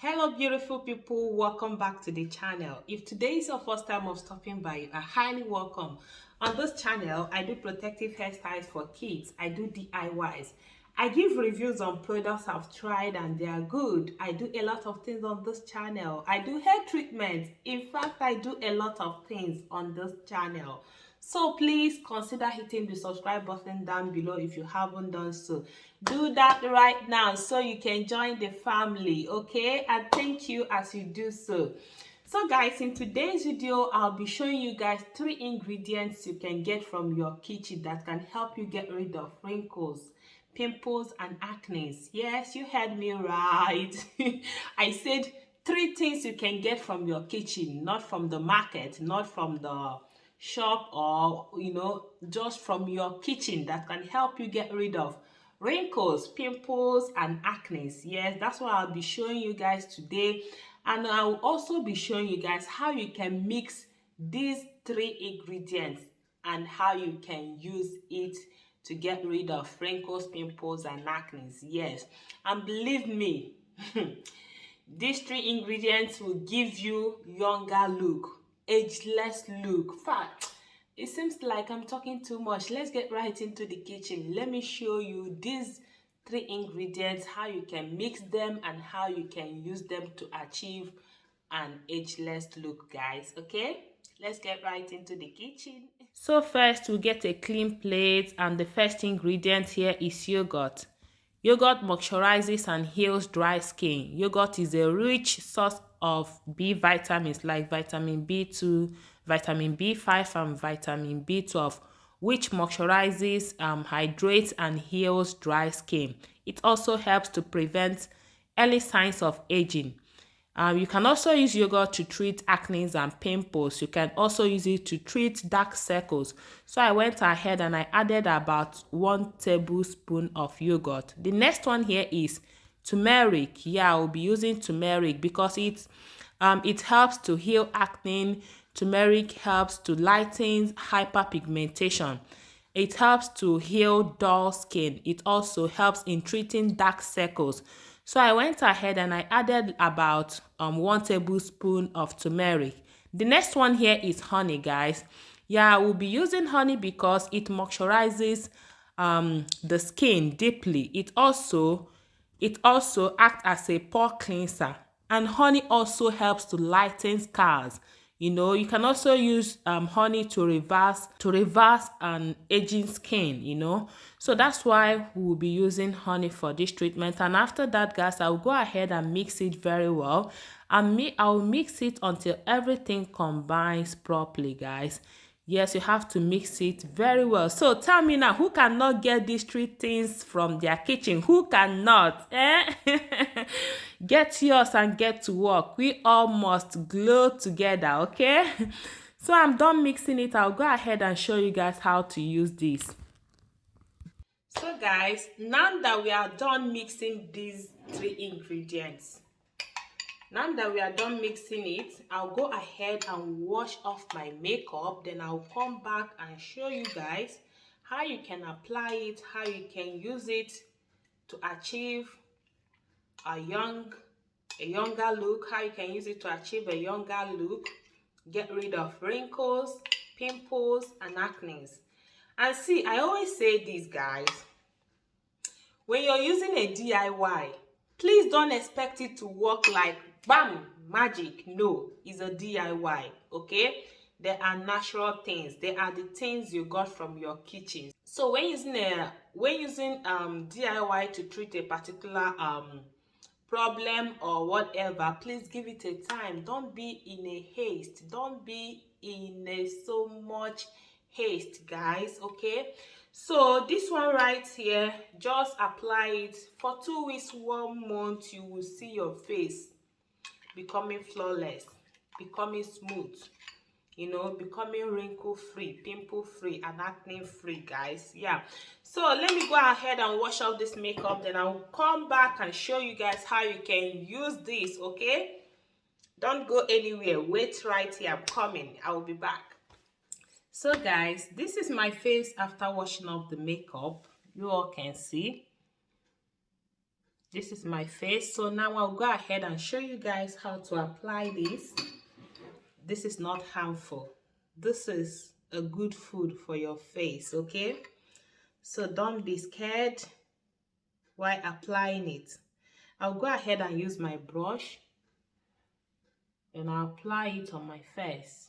Hello beautiful people, welcome back to the channel. If today is your first time of stopping by, you are highly welcome. On this channel I do protective hairstyles for kids. I do DIYs. I give reviews on products I've tried and they are good. I do a lot of things on this channel. I do hair treatments. In fact, I do a lot of things on this channel. So please consider hitting the subscribe button down below if you haven't done so. Do that right now so you can join the family, okay? And thank you as you do so. So guys, in today's video I'll be showing you guys 3 ingredients you can get from your kitchen that can help you get rid of wrinkles, pimples and acne. Yes, you heard me right. I said 3 things you can get from your kitchen, not from the market, not from the shop, or just from your kitchen, that can help you get rid of wrinkles, pimples and acne. Yes, that's what I'll be showing you guys today. And I'll also be showing you guys how you can mix these 3 ingredients and how you can use it to get rid of wrinkles, pimples and acne. Yes, and believe me, these 3 ingredients will give you younger look, ageless look. Fact, it seems like I'm talking too much. Let's get right into the kitchen. Let me show you these 3 ingredients, how you can mix them and how you can use them to achieve an ageless look, guys. Okay, let's get right into the kitchen. So first we'll get a clean plate, and the first ingredient here is yogurt. Yogurt moisturizes and heals dry skin. Yogurt is a rich source of B vitamins like vitamin B2, vitamin B5 and vitamin B12, which moisturizes, hydrates and heals dry skin. It also helps to prevent early signs of aging. You can also use yogurt to treat acne and pimples. You can also use it to treat dark circles. So I went ahead and I added about 1 tablespoon of yogurt. The next one here is turmeric. Yeah, I'll be using turmeric because it helps to heal acne. Turmeric helps to lighten hyperpigmentation. It helps to heal dull skin. It also helps in treating dark circles. So I went ahead and I added about 1 tablespoon of turmeric. The next one here is honey, guys. Yeah, I will be using honey because it moisturizes the skin deeply. It also acts as a pore cleanser, and honey also helps to lighten scars. You can also use honey to reverse an aging skin. So that's why we'll be using honey for this treatment. And after that, guys, I'll go ahead and mix it very well. And I'll mix it until everything combines properly, guys. Yes, you have to mix it very well. So tell me now, who cannot get these 3 things from their kitchen? Who cannot? Get yours and get to work. We all must glow together, okay? So I'm done mixing it. I'll go ahead and show you guys how to use this. So guys, now that we are done mixing these 3 ingredients, now that we are done mixing it, I'll go ahead and wash off my makeup. Then I'll come back and show you guys how you can apply it, how you can use it to achieve a younger look, how you can use it to achieve a younger look, get rid of wrinkles, pimples and acne. And see, I always say this, guys, when you're using a DIY, please don't expect it to work like bam, magic. No, it's a DIY, okay? There are natural things. They are the things you got from your kitchen. So when using DIY to treat a particular problem or whatever, please give it a time. Don't be in a haste. Don't be in so much haste, guys. Okay, so this one right here, just apply it for 2 weeks, 1 month. You will see your face becoming flawless, becoming smooth, becoming wrinkle free, pimple free and acne free, guys. Yeah, so let me go ahead and wash off this makeup, then I'll come back and show you guys how you can use this. Okay, don't go anywhere, wait right here, I'm coming, I will be back. So guys, this is my face after washing off the makeup. You all can see This is my face. So now I'll go ahead and show you guys how to apply this. This is not harmful. This is a good food for your face, okay? So don't be scared while applying it. I'll go ahead and use my brush and I'll apply it on my face.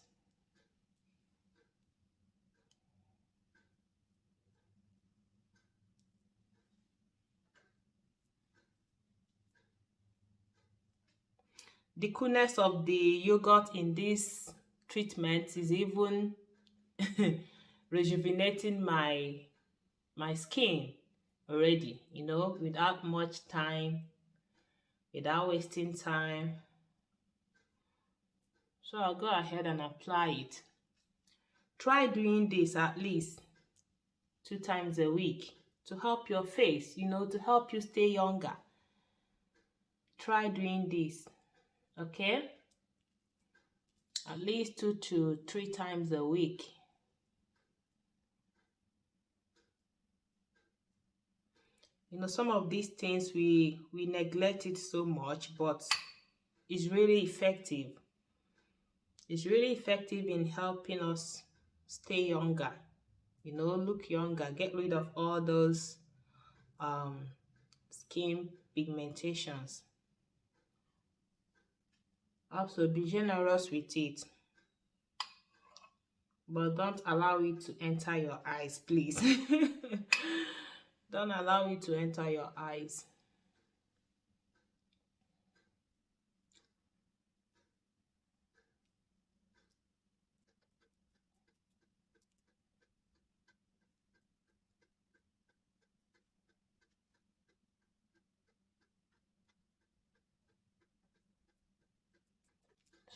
The coolness of the yogurt in this treatment is even rejuvenating my skin already, you know, without much time, without wasting time. So I'll go ahead and apply it. Try doing this at least 2 times a week to help your face, you know, to help you stay younger. Try doing this, okay? At least 2 to 3 times a week. You know, some of these things we neglect it so much, but it's really effective. It's really effective in helping us stay younger, you know, look younger, get rid of all those skin pigmentations. Also, be generous with it, but don't allow it to enter your eyes, please. Don't allow it to enter your eyes.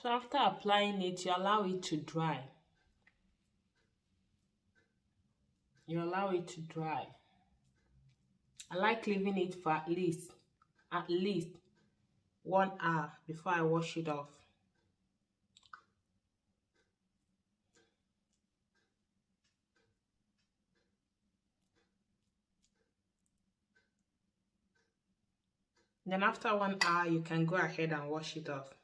So after applying it, you allow it to dry. You allow it to dry. I like leaving it for at least 1 hour before I wash it off. Then after 1 hour, you can go ahead and wash it off.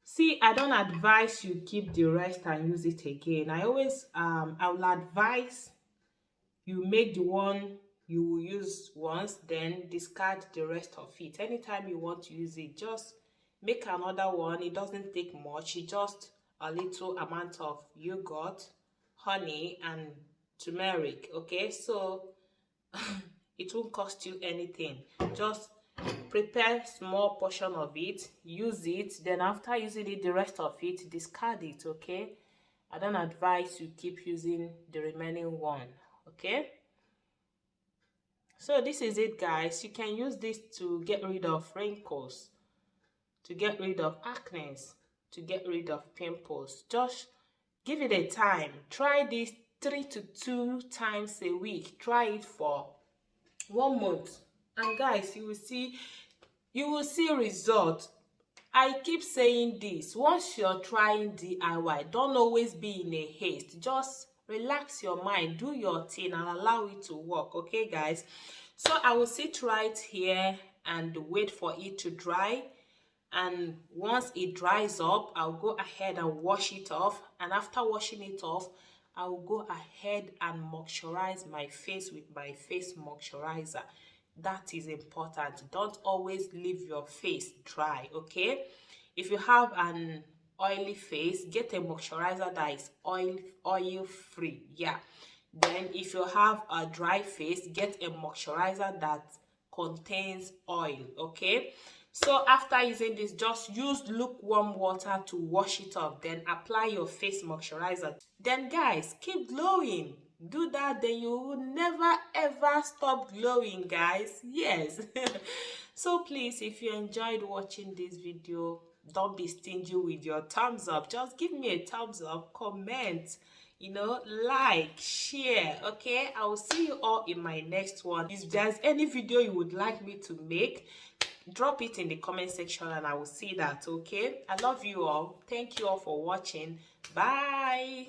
See, I don't advise you keep the rest and use it again. I always, I will advise you make the one you will use once, then discard the rest of it. Anytime you want to use it, just make another one. It doesn't take much. It's just a little amount of yogurt, honey, and turmeric. Okay, so it won't cost you anything. Just prepare small portion of it, use it, then after using it, the rest of it, discard it. Okay, I don't advise you keep using the remaining one. Okay, so this is it, guys. You can use this to get rid of wrinkles, to get rid of acne, to get rid of pimples. Just give it a time. Try this 3 to 2 times a week. Try it for 1 month, and guys, you will see results. I keep saying this, once you're trying DIY, don't always be in a haste. Just relax your mind, do your thing, and allow it to work. Okay, guys? So I will sit right here and wait for it to dry. And once it dries up, I'll go ahead and wash it off. And after washing it off, I will go ahead and moisturize my face with my face moisturizer. That is important. Don't always leave your face dry, okay? If you have an oily face, get a moisturizer that is oil free. Yeah. Then if you have a dry face, get a moisturizer that contains oil, okay? So after using this, just use lukewarm water to wash it off, then apply your face moisturizer. Then guys, keep glowing. Do that, then you will never ever stop glowing, guys. Yes. So please, if you enjoyed watching this video, don't be stingy with your thumbs up. Just give me a thumbs up, comment, you know, like, share. Okay, I will see you all in my next one. If there's any video you would like me to make, drop it in the comment section and I will see that. Okay, I love you all. Thank you all for watching. Bye.